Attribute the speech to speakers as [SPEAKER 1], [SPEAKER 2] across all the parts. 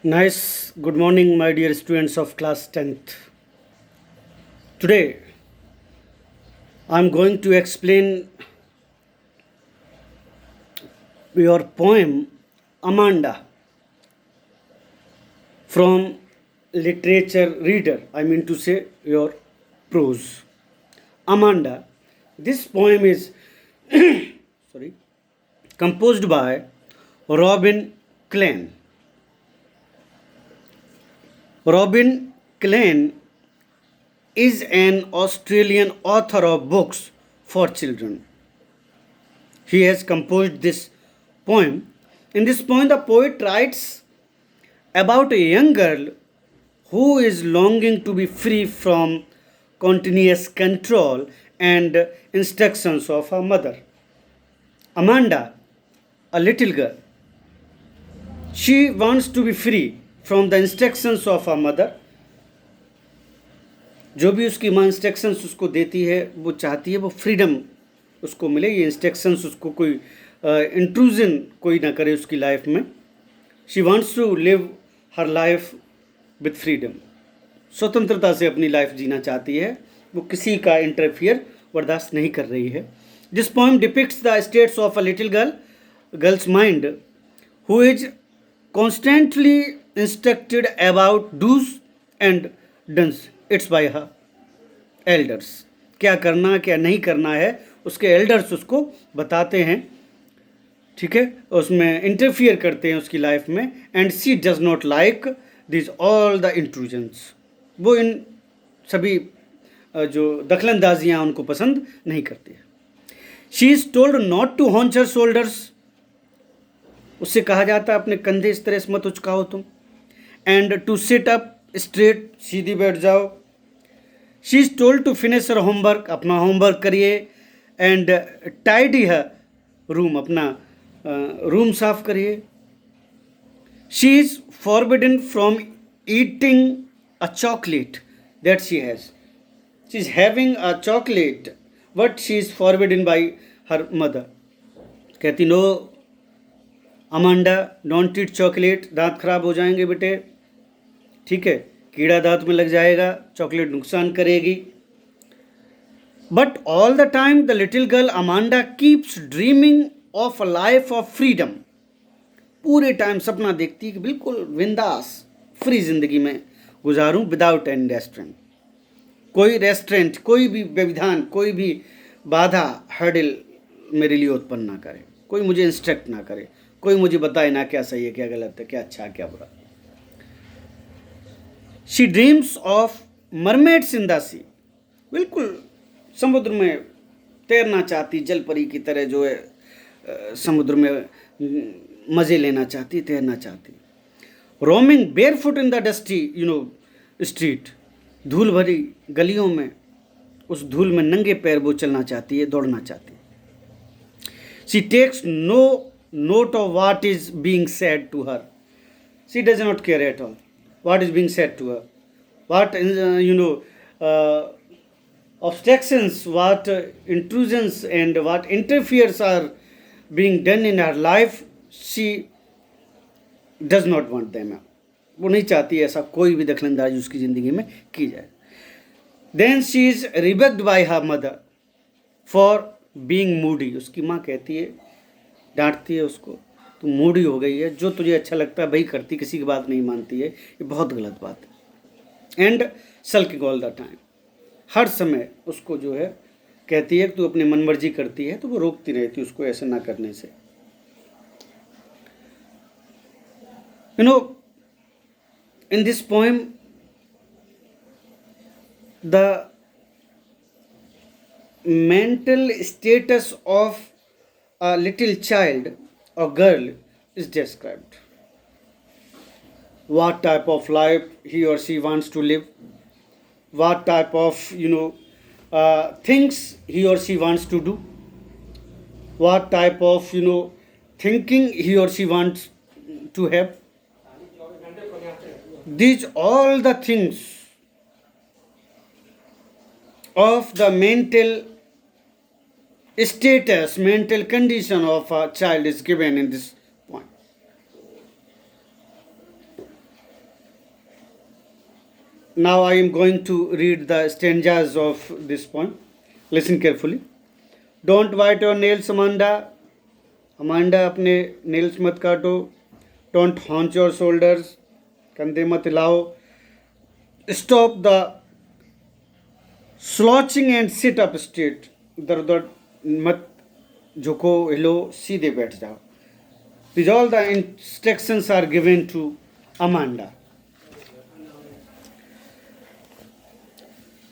[SPEAKER 1] Nice. Good morning, my dear students of class 10th. Today, I'm going to explain your poem Amanda from literature reader. I mean to say your prose. Amanda. This poem is sorry, composed by Robin Klein. Robin Klein is an Australian author of books for children. He has composed this poem. In this poem, the poet writes about a young girl who is longing to be free from continuous control and instructions of her mother. Amanda, a little girl, she wants to be free from the instructions of her mother. जो भी उसकी माँ instructions उसको देती है वो चाहती है वो फ्रीडम उसको मिले, ये इंस्ट्रक्शंस उसको कोई इंट्रूजन कोई ना करे उसकी लाइफ में. She wants to live her life with freedom. स्वतंत्रता से अपनी लाइफ जीना चाहती है, वो किसी का इंटरफियर बर्दाश्त नहीं कर रही है. This poem depicts the states of a little girl's mind who is constantly instructed about dos and don'ts its by her elders. क्या करना क्या नहीं करना है उसके एल्डर्स उसको बताते हैं, ठीक है, उसमें इंटरफियर करते हैं उसकी लाइफ में. And she does not like this all the intrusions. वो इन सभी जो दखलंदाजियाँ उनको पसंद नहीं करती है. She is told not to hunch her shoulders. उससे कहा जाता है अपने कंधे इस तरह से मत उचकाओ तुम. And to sit up straight, सीधी बैठ जाओ. She is told to finish her homework, अपना होमवर्क करिए. एंड टाइडी हर रूम, अपना रूम साफ करिए. She is forbidden from eating a chocolate that she has. She is having a chocolate but she is forbidden by her mother. कहती no Amanda, don't eat chocolate, दांत खराब हो जाएंगे बेटे, ठीक है, कीड़ा दांत में लग जाएगा, चॉकलेट नुकसान करेगी. But all the time the little girl Amanda keeps dreaming of a life of freedom. पूरे टाइम सपना देखती है कि बिल्कुल बिंदास फ्री जिंदगी में गुजारूं विदाउट एनी रेस्ट्रेंट. कोई रेस्ट्रेंट, कोई भी व्यवधान, कोई भी बाधा, हर्डल मेरे लिए उत्पन्न ना करे, कोई मुझे इंस्ट्रक्ट ना करे, कोई मुझे बताए ना क्या सही है क्या गलत है, क्या अच्छा है क्या बुरा. She dreams of mermaids in the sea. बिल्कुल समुद्र में तैरना चाहती, जल परी की तरह जो है समुद्र में मज़े लेना चाहती, तैरना चाहती. Roaming bear foot in the dusty street. धूल भरी गलियों में, उस धूल में नंगे पैर वो चलना चाहती है, दौड़ना चाहती है. She takes no note of what is being said to her. She does not care at all what is being said to her, what obstructions, what intrusions and what interferes are being done in her life. She does not want them. वो नहीं चाहती ऐसा कोई भी दखलंदाजी उसकी ज़िंदगी में की जाए. Then she is rebuked by her mother for being moody. उसकी माँ कहती है, डांटती है उसको, तुम मूडी हो गई है, जो तुझे अच्छा लगता है वही करती, किसी की बात नहीं मानती है, ये बहुत गलत बात है. And sulking all the time. हर समय उसको जो है कहती है कि तू अपनी मनमर्जी करती है, तो वो रोकती रहती है उसको ऐसे ना करने से. इन this poem the mental status of a little child or girl is described. What type of life he or she wants to live, what type of things he or she wants to do, what type of thinking he or she wants to have. These all the things of the mental status, mental condition of a child is given in this point. Now I am going to read the stanzas of this poem. Listen carefully. Don't bite your nails, Amanda. Amanda, अपने nails मत काटो. Don't haunch your shoulders. कंधे मत हिलाओ. Stop the slouching and sit up straight. इधर उधर मत झुको, हिलो, सीधे बैठ जाओ. These all the instructions are given to Amanda.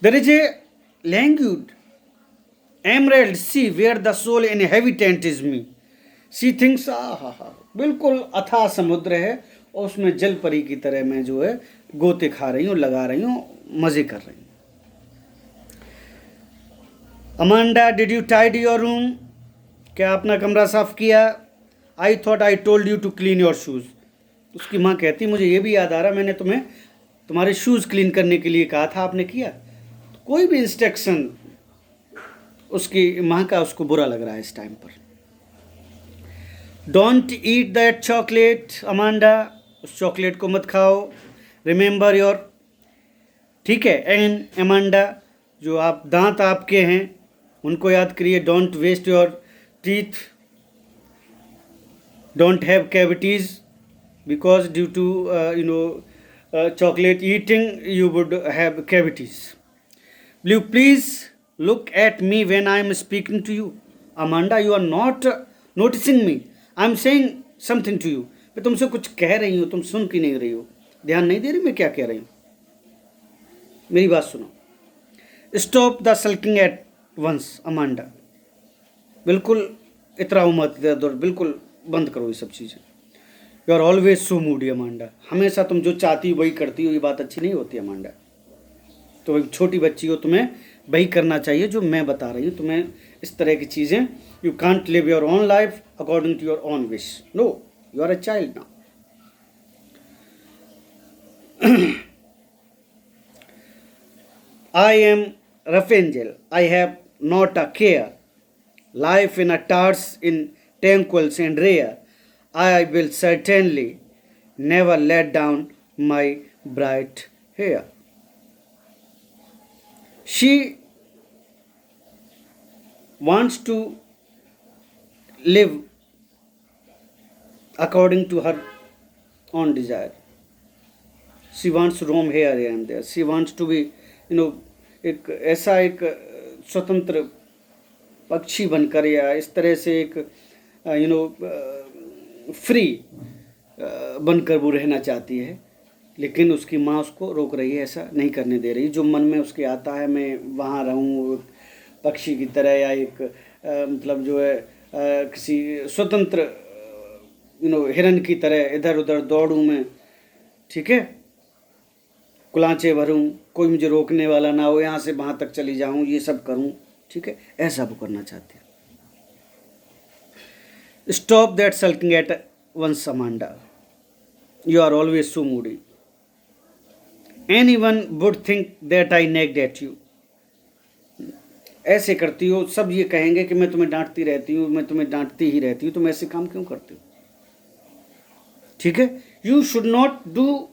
[SPEAKER 1] There is a languid emerald sea where the soul in a heavy tent is me. She thinks, बिल्कुल अथाह समुद्र है और उसमें जल परी की तरह मैं जो है गोते खा रही हूँ, लगा रही हूँ, मज़े कर रही हूँ. Amanda, did you tidy your room? क्या अपना कमरा साफ़ किया? I thought I told you to clean your shoes. उसकी माँ कहती, मुझे ये भी याद आ रहा, मैंने तुम्हें तुम्हारे शूज़ क्लीन करने के लिए कहा था, आपने किया? कोई भी इंस्ट्रक्शन उसकी माँ का उसको बुरा लग रहा है इस टाइम पर. Don't eat that chocolate, Amanda. उस चॉकलेट को मत खाओ. रिमेंबर योर, ठीक है, एंड अमांडा, जो आप दांत आपके हैं उनको याद करिए. Don't waste your teeth. Don't have cavities because due to chocolate eating you would have cavities. Will you please look at me when I am speaking to you? Amanda, you are not noticing me. I am saying something to you. मैं तुमसे कुछ कह रही हूँ, तुम सुन क्यों नहीं रही हो? ध्यान नहीं दे रही मैं क्या कह रही हूँ? मेरी बात सुनो. Stop the sulking at once, Amanda. बिल्कुल इतराओ मत, बिल्कुल बंद करो ये सब चीज़ें. You are always so moody, Amanda. हमेशा तुम जो चाहती हो वही करती हो, ये बात अच्छी नहीं होती अमांडा. तो एक छोटी बच्ची हो, तुम्हें वही करना चाहिए जो मैं बता रही हूँ. तुम्हें इस तरह की चीज़ें, you can't live your own life according to your own wish. No, you are a child now. I am Raphangel. I have not a care. Life in a tarts in tranquils and rare. I will certainly never let down my bright hair. She wants to live according to her own desire. She wants to roam here and there. She wants to be, एक ऐसा एक स्वतंत्र पक्षी बनकर या इस तरह से एक फ्री बनकर वो रहना चाहती है. लेकिन उसकी माँ उसको रोक रही है, ऐसा नहीं करने दे रही. जो मन में उसके आता है, मैं वहाँ रहूँ पक्षी की तरह या एक मतलब जो है किसी स्वतंत्र हिरन की तरह इधर उधर दौड़ूँ मैं, ठीक है, कुलांचे भरूँ, कोई मुझे रोकने वाला ना हो, यहाँ से वहाँ तक चली जाऊँ, ये सब करूँ, ठीक है, ऐसा वो करना चाहती है. Stop that sulking at once, Amanda. You are always so moody. Anyone would think that I nagged at you. ऐसे करती हो, सब ये कहेंगे कि मैं तुम्हें डांटती रहती हूँ, मैं तुम्हें डांटती ही रहती हूँ, तुम ऐसे काम क्यों करते हो? ठीक है, you should not do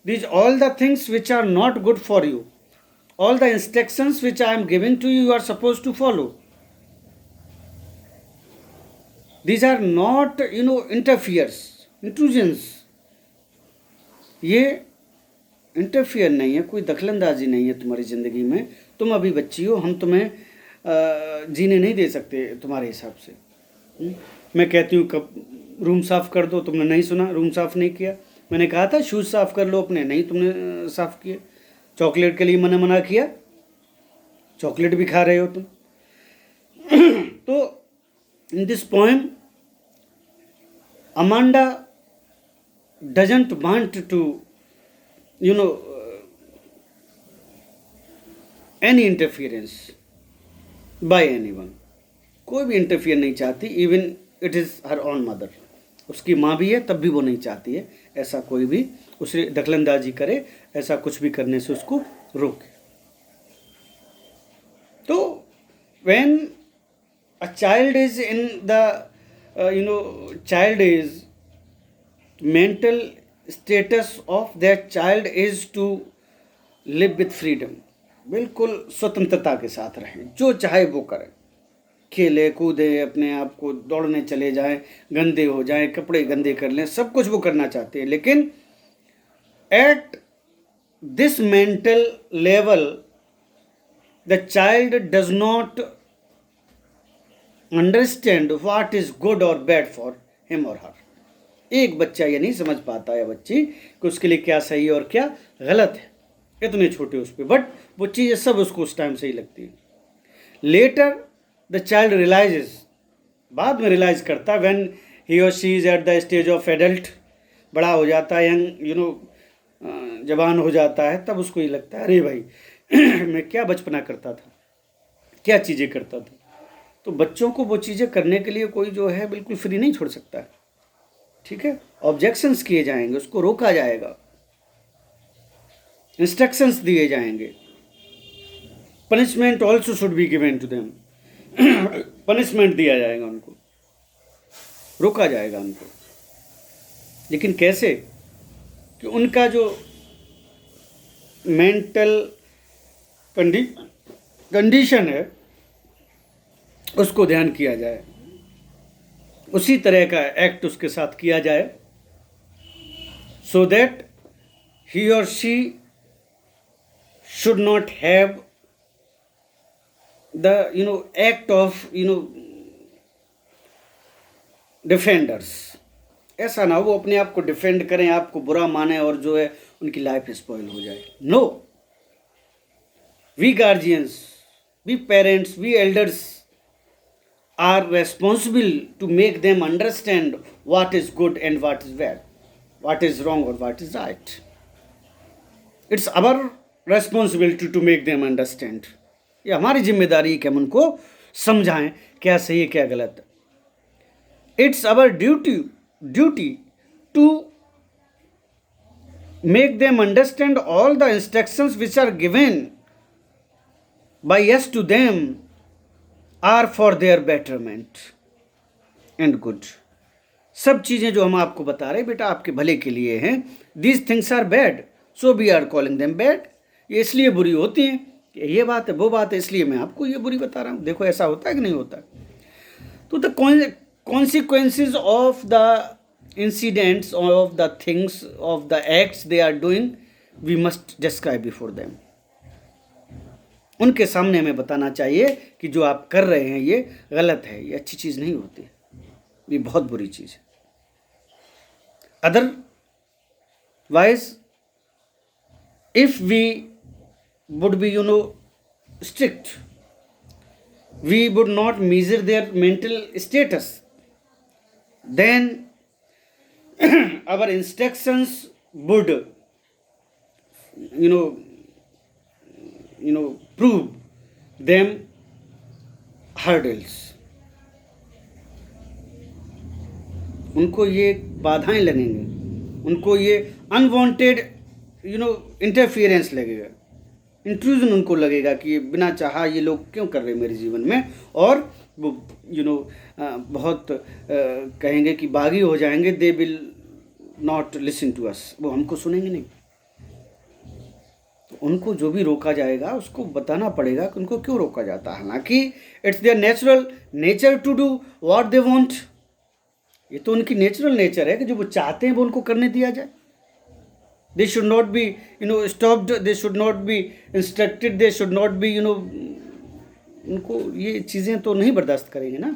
[SPEAKER 1] these all the things which are not good for you. All the instructions which I am giving to you, you are supposed to follow. These are not intrusions. ये interfere नहीं है, कोई दखलंदाजी नहीं है तुम्हारी ज़िंदगी में. तुम अभी बच्ची हो, हम तुम्हें जीने नहीं दे सकते तुम्हारे हिसाब से. मैं कहती हूँ कब रूम साफ़ कर दो, तुमने नहीं सुना, रूम साफ़ नहीं किया. मैंने कहा था शूज़ साफ़ कर लो अपने, नहीं तुमने साफ़ किए. चॉकलेट के लिए मैंने मना किया, चॉकलेट भी खा रहे हो तुम. तो in this poem Amanda doesn't want to any interference by anyone. कोई भी इंटरफियर नहीं चाहती. Even it is her own mother. उसकी माँ भी है, तब भी वो नहीं चाहती है ऐसा कोई भी उसे दखलंदाजी करे, ऐसा कुछ भी करने से उसको रोके. तो when a child is in the child is mental status of that child is to live with freedom, बिल्कुल स्वतंत्रता के साथ रहें, जो चाहे वो करें, खेले कूदे, अपने आप को दौड़ने चले जाएं, गंदे हो जाएं, कपड़े गंदे कर लें, सब कुछ वो करना चाहते हैं, लेकिन at this mental level the child does not understand what is good और बैड फॉर हिम और हर। एक बच्चा ये नहीं समझ पाता है बच्ची कि उसके लिए क्या सही है और क्या गलत है, इतने छोटे उस पर, बट वो चीज़ें सब उसको उस टाइम सही लगती है। लेटर द चाइल्ड रियलाइजेस, बाद में रियलाइज करता है, व्हेन ही और she is at the stage of adult, बड़ा हो जाता है, यंग जवान हो जाता है, तब उसको ये लगता है अरे भाई मैं क्या बचपना करता था, क्या चीज़ें करता था। तो बच्चों को वो चीज़ें करने के लिए कोई जो है बिल्कुल फ्री नहीं छोड़ सकता है, ठीक है। ऑब्जेक्शंस किए जाएंगे, उसको रोका जाएगा, इंस्ट्रक्शंस दिए जाएंगे, punishment also should be given to them, punishment दिया जाएगा उनको, रोका जाएगा उनको। लेकिन कैसे? कि उनका जो मेंटल कंडीशन है उसको ध्यान किया जाए, उसी तरह का एक्ट उसके साथ किया जाए, so that he or she should not have the act of defenders. ऐसा ना वो अपने आप को डिफेंड करें, आपको बुरा माने और जो है उनकी लाइफ स्पॉइल हो जाए। No, we guardians, we parents, we elders are responsible to make them understand what is good and what is bad, what is wrong or what is right. It's our responsibility to make them understand. ये हमारी जिम्मेदारी है कि हम उनको समझाएं क्या सही है क्या गलत है। It's our duty to make them understand all the instructions which are given by us to them are for their betterment and good. सब चीज़ें जो हम आपको बता रहे हैं बेटा आपके भले के लिए हैं। These things are bad, so we are calling them bad. ये इसलिए बुरी होती हैं कि ये बात है वो बात है, इसलिए मैं आपको ये बुरी बता रहा हूँ। देखो ऐसा होता है कि नहीं होता। तो the consequences of the incidents, of the things, of the acts they are doing, we must describe before them. उनके सामने हमें बताना चाहिए कि जो आप कर रहे हैं ये गलत है, ये अच्छी चीज़ नहीं होती, ये बहुत बुरी चीज़ है। Otherwise if we would be strict, we would not measure their mental status, then our instructions would prove them hurdles. उनको ये बाधाएं लगेंगे, उनको ये अनवांटेड इंटरफियरेंस लगेगा, इंट्रूजन उनको लगेगा कि ये बिना चाहा ये लोग क्यों कर रहे हैं मेरे जीवन में, और वो बहुत कहेंगे कि बागी हो जाएंगे, they will not listen to us, वो हमको सुनेंगे नहीं। उनको जो भी रोका जाएगा उसको बताना पड़ेगा कि उनको क्यों रोका जाता है। हालांकि it's their natural nature to do what they want, ये तो उनकी नेचुरल नेचर है कि जो वो चाहते हैं वो उनको करने दिया जाए। They should not be stopped, they should not be instructed, they should not be उनको ये चीज़ें तो नहीं बर्दाश्त करेंगे ना।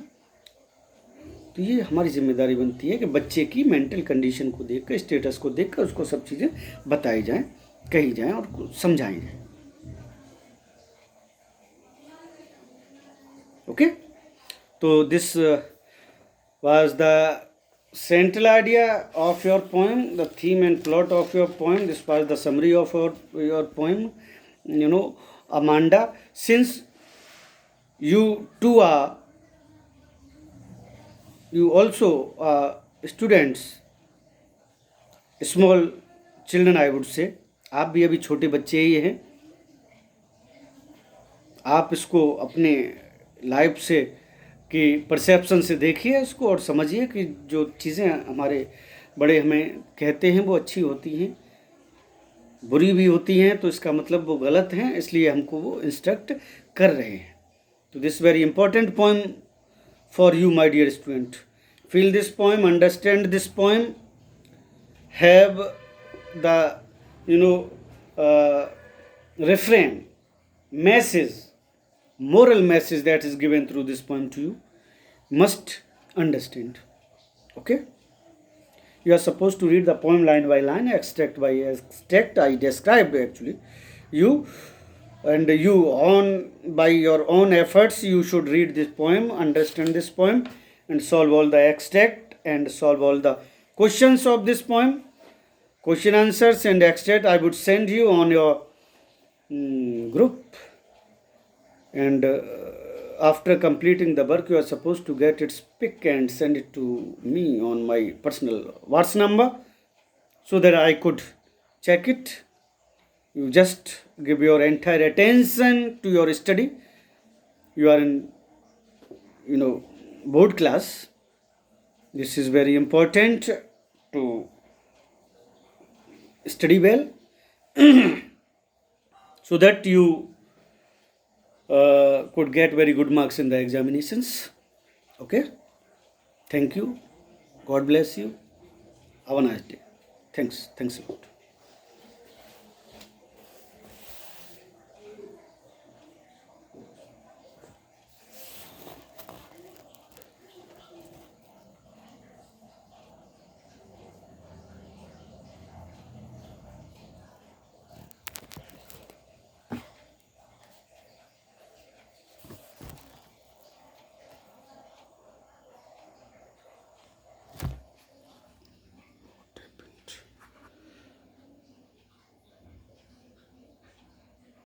[SPEAKER 1] तो ये हमारी जिम्मेदारी बनती है कि बच्चे की मेंटल कंडीशन को देख कर, स्टेटस को देख कर उसको सब चीज़ें बताई जाएँ, कही जाए और समझाई जाए। ओके, तो this was the central idea of your poem, the theme and plot of your poem. This was the summary of your poem, Amanda. Since you too are, you also are students, small children I would say, आप भी अभी छोटे बच्चे ही हैं। आप इसको अपने life से कि परसेप्शन से देखिए इसको और समझिए कि जो चीज़ें हमारे बड़े हमें कहते हैं वो अच्छी होती हैं, बुरी भी होती हैं तो इसका मतलब वो गलत हैं, इसलिए हमको वो इंस्ट्रक्ट कर रहे हैं. तो this very important poem for you my dear student. Feel this poem, understand this poem, have the refrain, message, moral message that is given through this poem to you, must understand. Okay, you are supposed to read the poem line by line, extract by extract. I described actually you, and you on by your own efforts you should read this poem, understand this poem, and solve all the extract and solve all the questions of this poem. Question answers and extract I would send you on your group, and after completing the work you are supposed to get its pic and send it to me on my personal WhatsApp number so that I could check it. You just give your entire attention to your study. You are in board class. This is very important to study well so that you could get very good marks in the examinations. Okay, thank you, God bless you, have a nice day. Thanks a lot.